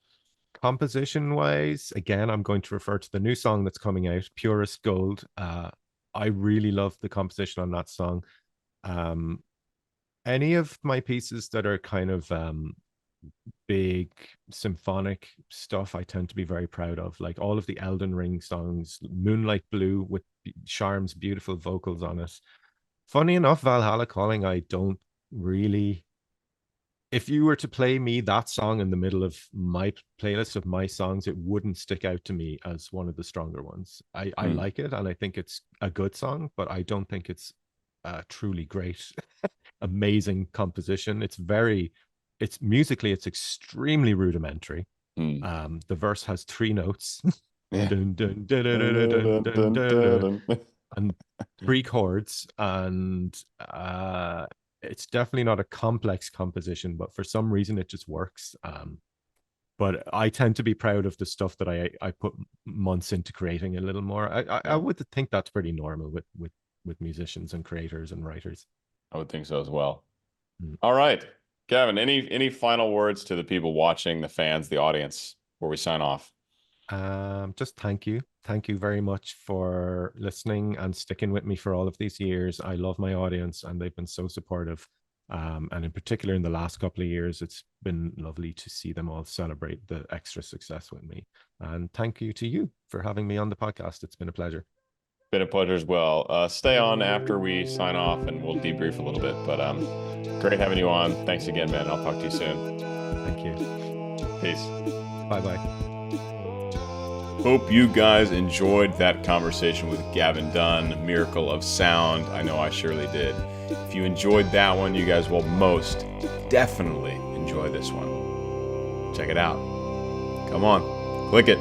Composition wise, again, I'm going to refer to the new song that's coming out, Purest Gold. I really love the composition on that song. Um, any of my pieces that are kind of big symphonic stuff, I tend to be very proud of. Like all of the Elden Ring songs, Moonlight Blue with Charm's beautiful vocals on it. Funny enough, Valhalla Calling, I don't really. If you were to play me that song in the middle of my playlist of my songs, it wouldn't stick out to me as one of the stronger ones. I Hmm. like it and I think it's a good song, but I don't think it's a truly great, amazing composition. It's musically, it's extremely rudimentary. Hmm. The verse has three notes. Yeah. Dun, dun, dun, dun, Dun, dun, dun, dun, dun, dun, dun, dun, dun, dun, dun. and three chords, and it's definitely not a complex composition, but for some reason it just works. But I tend to be proud of the stuff that I put months into creating a little more. I Yeah, would think that's pretty normal with musicians and creators and writers. I would think so as well. Mm. All right, Gavin, any final words to the people watching, the fans, the audience, before we sign off? Just thank you very much for listening and sticking with me for all of these years. I love my audience and they've been so supportive. And in particular, in the last couple of years, it's been lovely to see them all celebrate the extra success with me. And thank you to you for having me on the podcast. It's been a pleasure. Been a pleasure as well. Stay on after we sign off and we'll debrief a little bit. But great having you on. Thanks again, man. I'll talk to you soon. Thank you. Peace. Bye bye. Hope you guys enjoyed that conversation with Gavin Dunne, Miracle of Sound. I know I surely did. If you enjoyed that one, you guys will most definitely enjoy this one. Check it out. Come on, click it.